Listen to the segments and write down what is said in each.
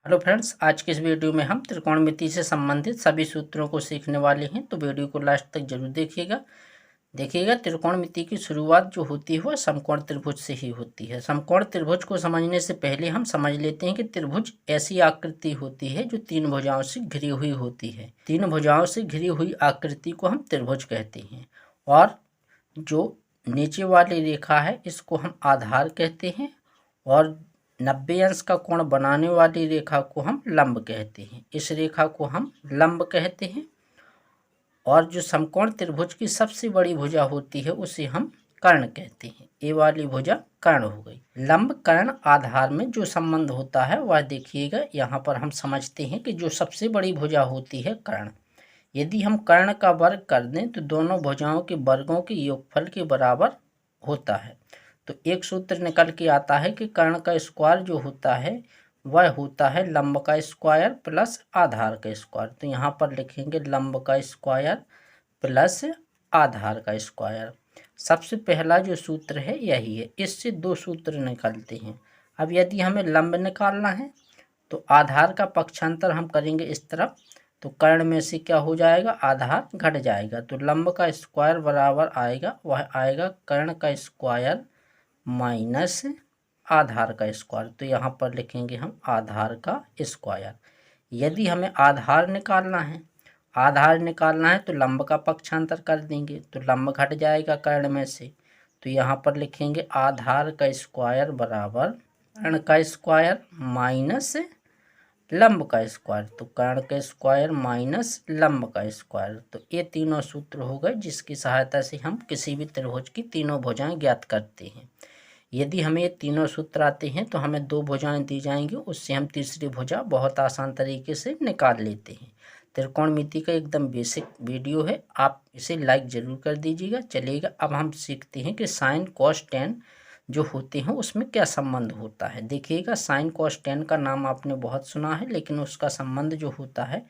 Hello friends, आज के इस वीडियो में हम त्रिकोणमिति से संबंधित सभी सूत्रों को सीखने वाले हैं। तो वीडियो को लास्ट तक जरूर देखिएगा। त्रिकोणमिति की शुरुआत जो होती है वह समकोण त्रिभुज से ही होती है। समकोण त्रिभुज को समझने से पहले हम समझ लेते हैं कि त्रिभुज ऐसी आकृति होती है जो तीन भुजाओं से घिरी हुई होती है। तीन भुजाओं से घिरी हुई आकृति को हम त्रिभुज कहते हैं। और जो नीचे वाली रेखा है इसको हम आधार कहते हैं, और 90 अंश का कोण बनाने वाली रेखा को हम लंब कहते हैं। इस रेखा को हम लंब कहते हैं। और जो समकोण त्रिभुज की सबसे बड़ी भुजा होती है उसे हम कर्ण कहते हैं। ये वाली भुजा कर्ण हो गई। लंब कर्ण आधार में जो संबंध होता है वह देखिएगा। यहाँ पर हम समझते हैं कि जो सबसे बड़ी भुजा होती है कर्ण, यदि हम कर्ण का वर्ग कर दें तो दोनों भुजाओं के वर्गों के योगफल के बराबर होता है। तो एक सूत्र निकल के आता है कि कर्ण का स्क्वायर जो होता है वह होता है लंब का स्क्वायर प्लस आधार का स्क्वायर। तो यहाँ पर लिखेंगे लंब का स्क्वायर प्लस आधार का स्क्वायर। सबसे पहला जो सूत्र है यही है। इससे दो सूत्र निकलते हैं। अब यदि हमें लंब निकालना है तो आधार का पक्षांतर हम करेंगे इस तरफ, तो कर्ण में से क्या हो जाएगा, आधार घट जाएगा। तो लंब का स्क्वायर बराबर आएगा, वह आएगा कर्ण का स्क्वायर माइनस आधार का स्क्वायर। तो यहाँ पर लिखेंगे हम आधार का स्क्वायर। यदि हमें आधार निकालना है तो लंब का पक्षांतर कर देंगे, तो लंब घट जाएगा कर्ण में से। तो यहाँ पर लिखेंगे आधार का स्क्वायर बराबर कर्ण का स्क्वायर माइनस लंब का स्क्वायर। तो कर्ण का स्क्वायर माइनस लंब का स्क्वायर। तो ये तीनों सूत्र हो गए जिसकी सहायता से हम किसी भी त्रिभुज की तीनों भुजाएं ज्ञात करते हैं। यदि हमें ये तीनों सूत्र आते हैं तो हमें दो भुजाएं दी जाएंगी, उससे हम तीसरी भुजा बहुत आसान तरीके से निकाल लेते हैं। त्रिकोणमिति का एकदम बेसिक वीडियो है, आप इसे लाइक ज़रूर कर दीजिएगा। चलिएगा अब हम सीखते हैं कि साइन कॉस टेन जो होते हैं उसमें क्या संबंध होता है। देखिएगा, साइन कॉस टेन का नाम आपने बहुत सुना है, लेकिन उसका संबंध जो होता है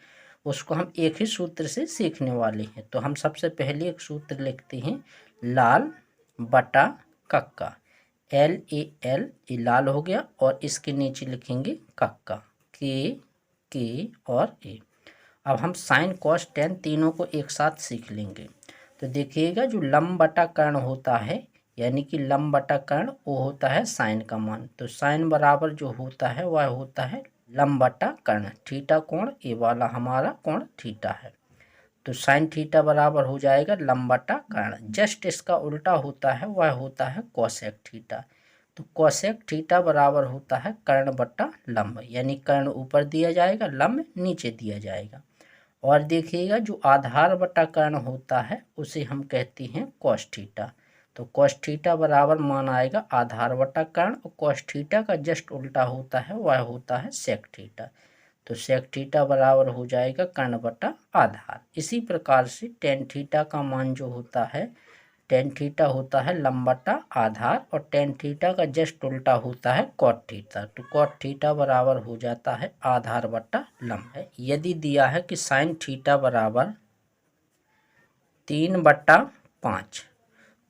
उसको हम एक ही सूत्र से सीखने वाले हैं। तो हम सबसे पहले एक सूत्र लिखते हैं, लाल बटा कक्का। LAL ये लाल हो गया, और इसके नीचे लिखेंगे कक्का के और ए। अब हम साइन कॉस टेन तीनों को एक साथ सीख लेंगे। तो देखिएगा, जो लंब बटा कर्ण होता है, यानी कि लंब बटा कर्ण, वो होता है साइन का मान। तो साइन बराबर जो होता है वह होता है लंब बटा कर्ण। थीटा कोण, ये वाला हमारा कोण थीटा है। तो साइन थीटा बराबर हो जाएगा लंब बटा कर्ण। जस्ट इसका उल्टा होता है, वह होता है कोसेक थीटा। तो कोसेक थीटा बराबर होता है कर्ण बटा लंब, यानी कर्ण ऊपर दिया जाएगा, लंब नीचे दिया जाएगा। और देखिएगा, जो आधार बटा कर्ण होता है उसे हम कहते हैं कॉस थीटा। तो कॉस थीटा बराबर मान आएगा आधार बटा कर्ण, और कॉस थीटा का जस्ट उल्टा होता है, वह होता है सेक थीटा। तो सेक थीटा बराबर हो जाएगा कर्ण बटा आधार। इसी प्रकार से टेन थीटा का मान जो होता है, टेन थीटा होता है लंब बटा आधार, और टेन थीटा का जस्ट उल्टा होता है कॉट थीटा। तो कॉट थीटा बराबर हो जाता है आधार बटा लंब है। यदि दिया है कि साइन थीटा बराबर 3/5,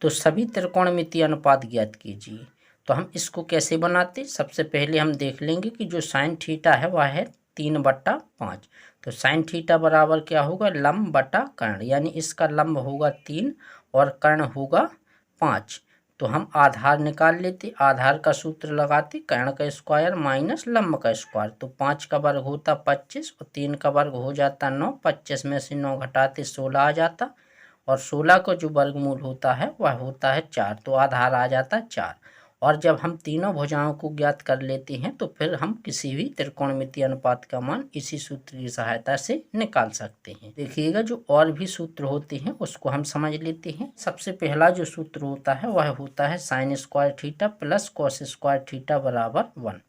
तो सभी त्रिकोणमितीय अनुपात ज्ञात कीजिए। तो हम इसको कैसे बनाते, सबसे पहले हम देख लेंगे कि जो साइन थीटा है वह है 3/5। तो साइन थीटा बराबर क्या होगा, लंब बटा कर्ण, यानी इसका लंब होगा 3 और कर्ण होगा 5। तो हम आधार निकाल लेते, आधार का सूत्र लगाते, कर्ण का स्क्वायर माइनस लंब का स्क्वायर। तो 5 का वर्ग होता 25 और 3 का वर्ग हो जाता 9। 25 में से 9 घटाते 16 आ जाता, और 16 का जो वर्गमूल होता है वह होता है 4। तो आधार आ जाता है 4। और जब हम तीनों भुजाओं को ज्ञात कर लेते हैं तो फिर हम किसी भी त्रिकोणमितीय अनुपात का मान इसी सूत्र की सहायता से निकाल सकते हैं। देखिएगा, जो और भी सूत्र होते हैं उसको हम समझ लेते हैं। सबसे पहला जो सूत्र होता है वह होता है sine square theta plus cos square theta बराबर 1।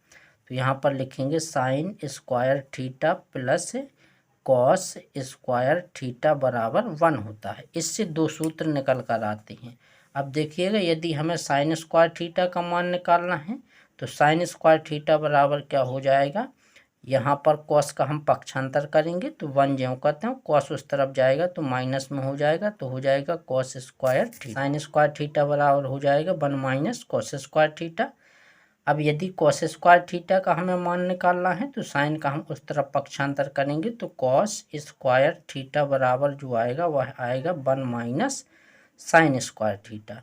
तो यहाँ पर लिखेंगे sine square theta plus cos square theta बराबर 1 होता है। इससे दो सूत्र निकल कर आते हैं। अब देखिएगा, यदि हमें साइन स्क्वायर थीटा का मान निकालना है तो साइन स्क्वायर थीटा बराबर क्या हो जाएगा, यहाँ पर कॉस का हम पक्षांतर करेंगे तो 1 ज्यों करते हैं, कॉस उस तरफ जाएगा तो माइनस में हो जाएगा, तो हो जाएगा cos square theta. Sine square theta बराबर हो जाएगा 1 माइनस कॉस स्क्वायर थीटा। अब यदि कॉस स्क्वायर थीटा का हमें मान निकालना है तो साइन का हम उस तरफ पक्षांतर करेंगे, तो कॉस स्क्वायर थीटा बराबर जो आएगा वह आएगा 1 माइनस साइन स्क्वायर थीटा।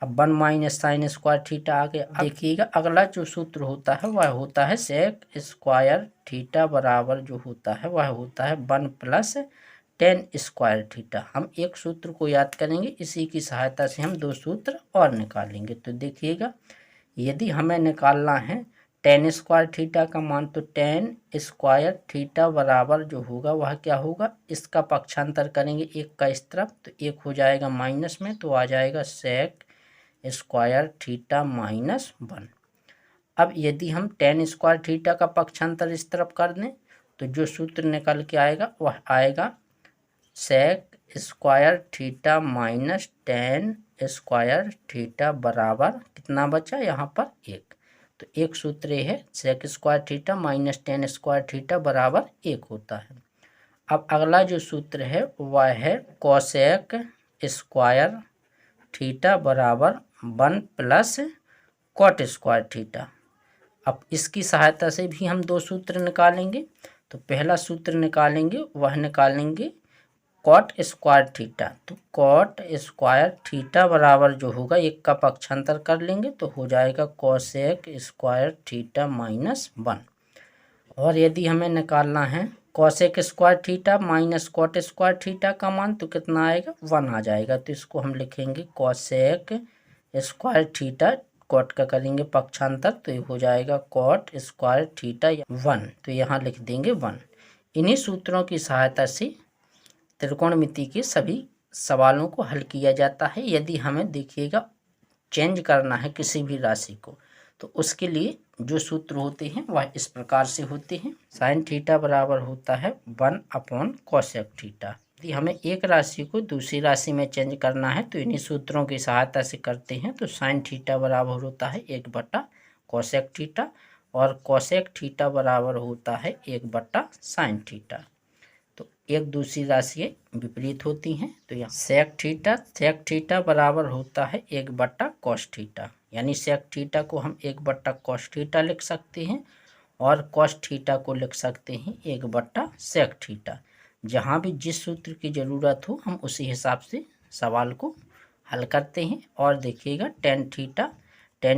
अब 1 माइनस साइन स्क्वायर थीटा आगे देखिएगा। अगला जो सूत्र होता है वह होता है सेक स्क्वायर थीटा बराबर जो होता है वह होता है 1 प्लस टेन स्क्वायर थीटा। हम एक सूत्र को याद करेंगे, इसी की सहायता से हम दो सूत्र और निकालेंगे। तो देखिएगा, यदि हमें निकालना है टेन स्क्वायर थीटा का मान, तो टेन स्क्वायर थीटा बराबर जो होगा वह क्या होगा, इसका पक्षांतर करेंगे एक का इस तरफ, तो एक हो जाएगा माइनस में, तो आ जाएगा सेक स्क्वायर थीटा माइनस 1। अब यदि हम टेन स्क्वायर थीटा का पक्षांतर इस तरफ कर दें तो जो सूत्र निकल के आएगा वह आएगा sec square theta minus tan square theta बराबर कितना बचा यहाँ पर 1। तो एक सूत्र ये है sec square theta minus tan square theta बराबर 1 होता है। अब अगला जो सूत्र है वह है कोसेक स्क्वायर थीटा बराबर 1 प्लस कॉट स्क्वायर थीटा। अब इसकी सहायता से भी हम दो सूत्र निकालेंगे। तो पहला सूत्र निकालेंगे वह निकालेंगे कॉट स्क्वायर थीटा। तो कॉट स्क्वायर थीटा बराबर जो होगा एक का पक्षांतर कर लेंगे तो हो जाएगा कोसेक स्क्वायर थीटा माइनस 1। और यदि हमें निकालना है cosec square theta minus cot square theta का मान, तो कितना आएगा 1 आ जाएगा। तो इसको हम लिखेंगे कोसेक स्क्वायर थीटा, कॉट का करेंगे पक्षांतर तो ये हो जाएगा कॉट स्क्वायर थीटा 1, तो यहाँ लिख देंगे 1। इन्हीं सूत्रों की सहायता से त्रिकोणमिति के सभी सवालों को हल किया जाता है। यदि हमें देखिएगा चेंज करना है किसी भी राशि को, तो उसके लिए जो सूत्र होते हैं वह इस प्रकार से होते हैं। साइन थीटा बराबर होता है 1 अपॉन कोसेक थीटा। यदि हमें एक राशि को दूसरी राशि में चेंज करना है तो इन्हीं सूत्रों की सहायता से करते हैं। तो साइन थीटा बराबर होता है 1 बटा कोसेक थीटा और कोसेक थीटा बराबर होता है 1 बटा साइन थीटा। तो एक दूसरी राशि विपरीत होती हैं। तो यहाँ सेक थीटा बराबर होता है 1 बटा कॉस थीटा, यानी सेक थीटा को हम 1 बटा कॉस थीटा लिख सकते हैं और कॉस थीटा को लिख सकते हैं 1 बटा सेक थीटा। जहाँ भी जिस सूत्र की ज़रूरत हो हम उसी हिसाब से सवाल को हल करते हैं। और देखिएगा टेन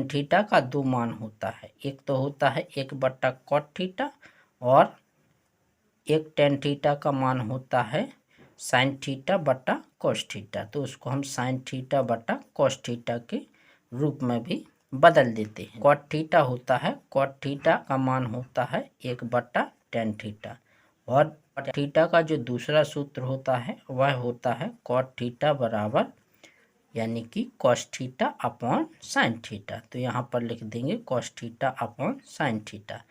थीटा का दो मान होता है, एक तो होता है 1 बटा कॉट थीटा और एक टेन थीटा का मान होता है साइन थीटा बटा कॉस थीटा। तो उसको हम साइन थीटा बटा कॉस थीटा के रूप में भी बदल देते हैं। कॉट थीटा होता है, कॉट थीटा का मान होता है 1 बटा टेन थीटा और कॉट थीटा का जो दूसरा सूत्र होता है वह होता है कॉट थीटा बराबर यानी कि cos theta upon sine theta. तो यहाँ पर लिख देंगे cos theta upon sine theta.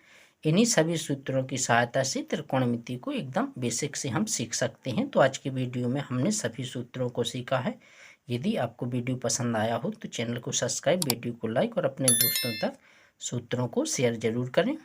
इन्हीं सभी सूत्रों की सहायता से त्रिकोणमिति को एकदम बेसिक से हम सीख सकते हैं। तो आज की वीडियो में हमने सभी सूत्रों को सीखा है। यदि आपको वीडियो पसंद आया हो तो चैनल को सब्सक्राइब, वीडियो को लाइक और अपने दोस्तों तक सूत्रों को शेयर जरूर करें।